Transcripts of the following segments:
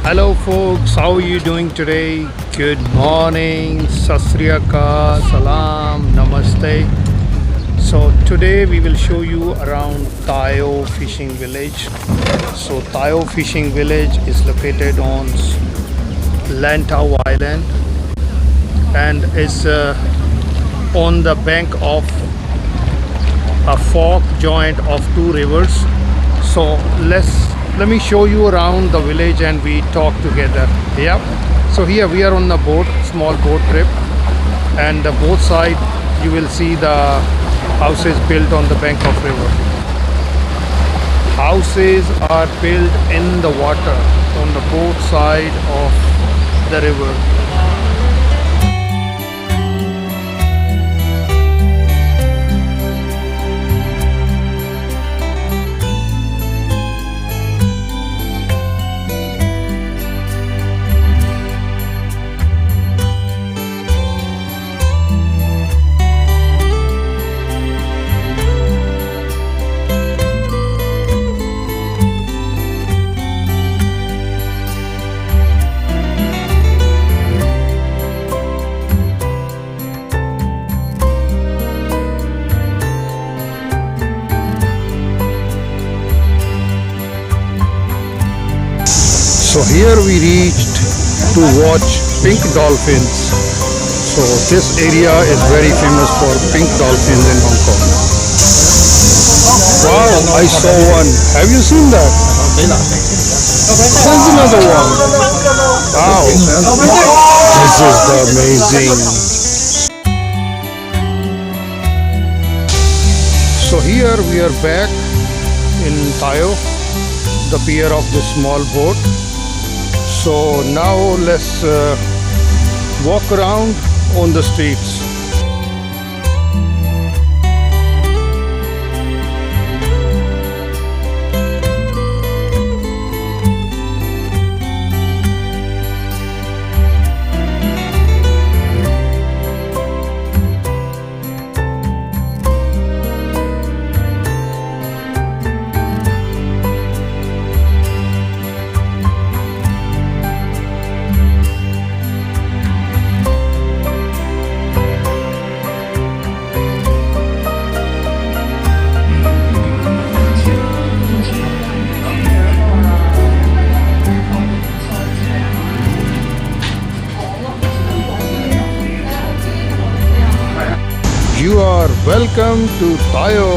Hello folks, how are you doing today? Good morning, Sat Sri Akal, Salam, Namaste. So today we will show you around Tayo Fishing Village. So Tayo Fishing Village is located on Lantau Island and is on the bank of a fork joint of two rivers. So let me show you around the village and we talk together. Yeah, so here we are on the boat, small boat trip, and both side you will see the houses built on the bank of river. Houses are built in the water on the both side of the river. So here we reached to watch pink dolphins. So this area is very famous for pink dolphins in Hong Kong. Wow, I saw one. Have you seen that? There's another one. Wow, this is amazing. So here we are back in Tayo, the pier of this small boat. So now let's walk around on the streets. You are welcome to Tayo.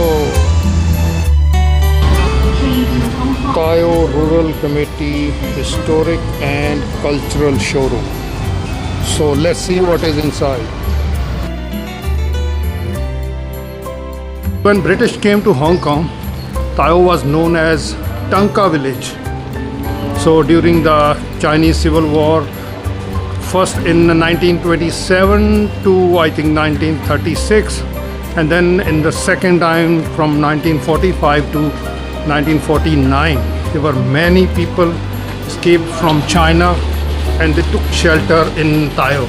Tayo Rural Committee Historic and Cultural Showroom. So let's see what is inside. When British came to Hong Kong, Tayo was known as Tanka Village. So during the Chinese Civil War, first in 1927 to I think 1936, and then in the second time from 1945 to 1949, there were many people escaped from China and they took shelter in Tayo.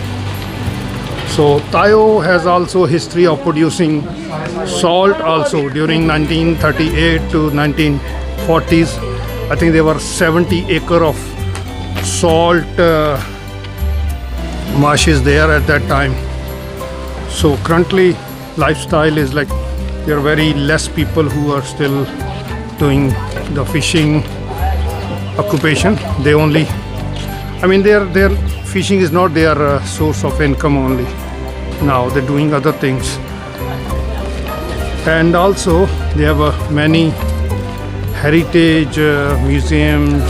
So Tayo has also history of producing salt also during 1938 to 1940s. I think there were 70 acres of salt marshes there at that time. So currently lifestyle is like there are very less people who are still doing the fishing occupation. They only, I mean their fishing is not their source of income only. Now they're doing other things, and also they have many heritage museums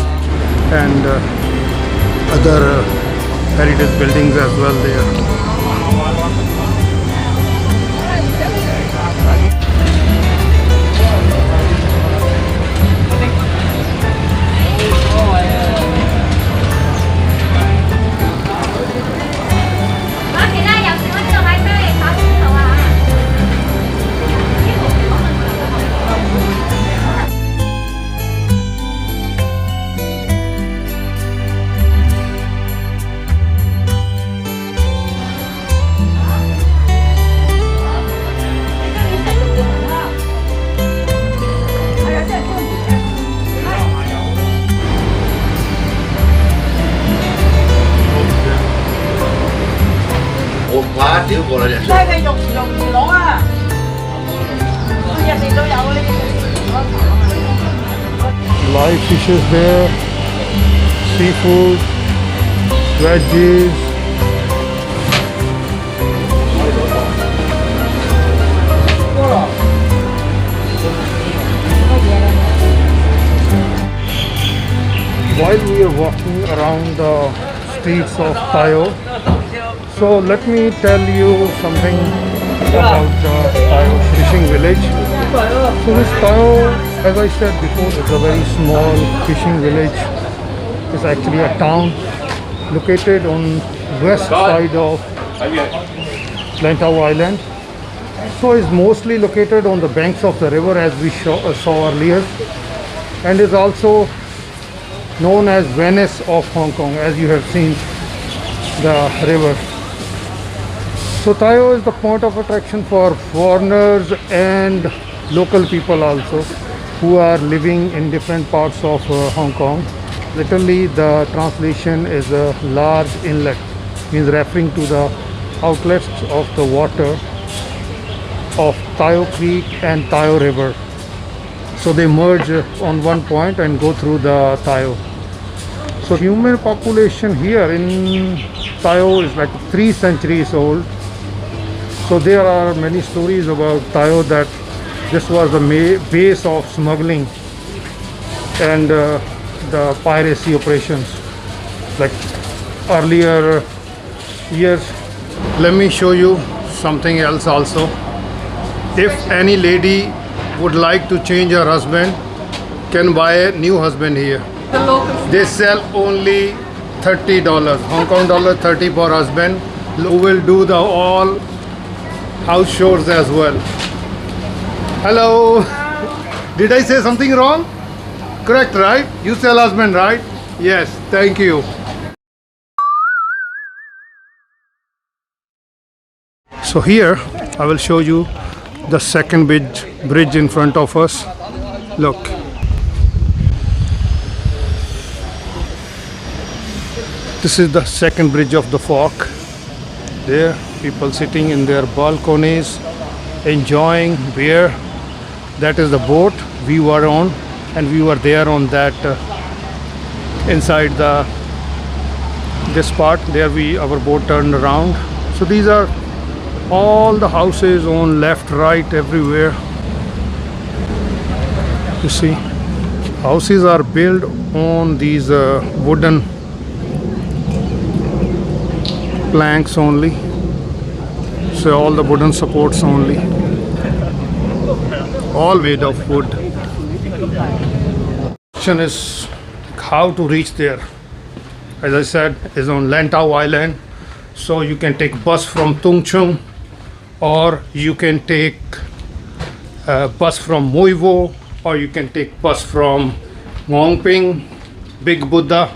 and other heritage buildings as well there. 過啦，隻即係嘅肉魚佬啊，日日都有呢啲。 Live fishes there, seafood, veggies. While we are walking around the streets of Tayo, so let me tell you something about the Tayo fishing village. So this Tayo, as I said before, is a very small fishing village. It's actually a town located on west side of Lantau Island. So it's mostly located on the banks of the river, as we saw earlier, and is also known as Venice of Hong Kong, as you have seen the river. So Tayo is the point of attraction for foreigners and local people also, who are living in different parts of Hong Kong. Literally the translation is a large inlet, means referring to the outlets of the water of Tayo Creek and Tayo River. So they merge on one point and go through the Tayo. So human population here in Tayo is like 3 centuries old. So there are many stories about Tayo that this was the base of smuggling and the piracy operations like earlier years. Let me show you something else also. If any lady would like to change her husband, can buy a new husband here. They sell only $30, Hong Kong dollar 30 per husband, who will do the all house chores as well. Hello. Did I say something wrong? Correct, right? You sell husband, right? Yes, thank you. So here I will show you the second bridge in front of us. Look. This is the second bridge of the Fork. There, people sitting in their balconies, enjoying beer. That is the boat we were on, and we were there on that inside this part. There our boat turned around. So these are all the houses on left, right, everywhere. You see, houses are built on these wooden planks only. So all the wooden supports only, all made of wood. Question is how to reach there. As I said, is on Lantau Island. So you can take bus from Tung Chung, or you can take bus from Mui Wo, or you can take bus from Ngong Ping, Big Buddha.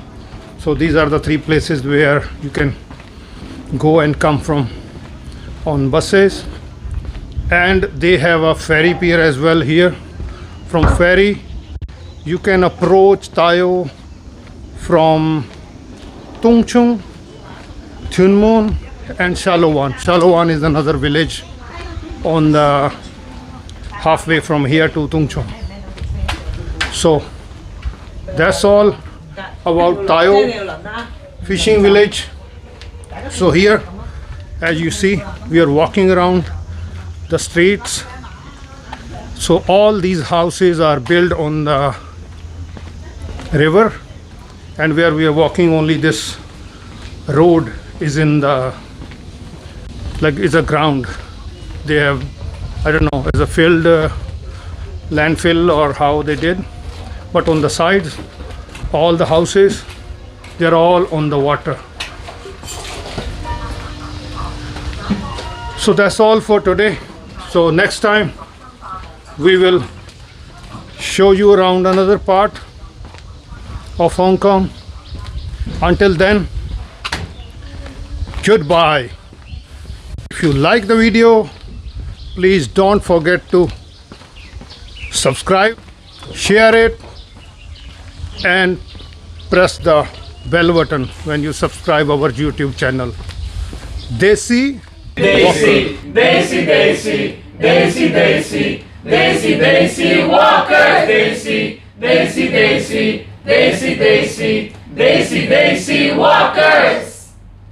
So these are the 3 places where you can go and come from on buses. And they have a ferry pier as well here. From ferry you can approach Tayo from Tung Chung, Tuen Mun and Shalowan. Shalowan is another village on the halfway from here to Tung Chung. So that's all about Tayo fishing village. So here, as you see, we are walking around the streets. So all these houses are built on the river, and where we are walking, only this road is in the, like, is a ground. They have, I don't know, is a filled landfill or how they did, but on the sides all the houses, they're all on the water. So that's all for today. So next time we will show you around another part of Hong Kong. Until then, goodbye. If you like the video, please don't forget to subscribe, share it, and press the bell button when you subscribe our YouTube channel. Desi Daisy, Daisy, Daisy, Daisy, Daisy, Daisy, Daisy, Walker, Daisy, Daisy, Daisy, Daisy, Daisy.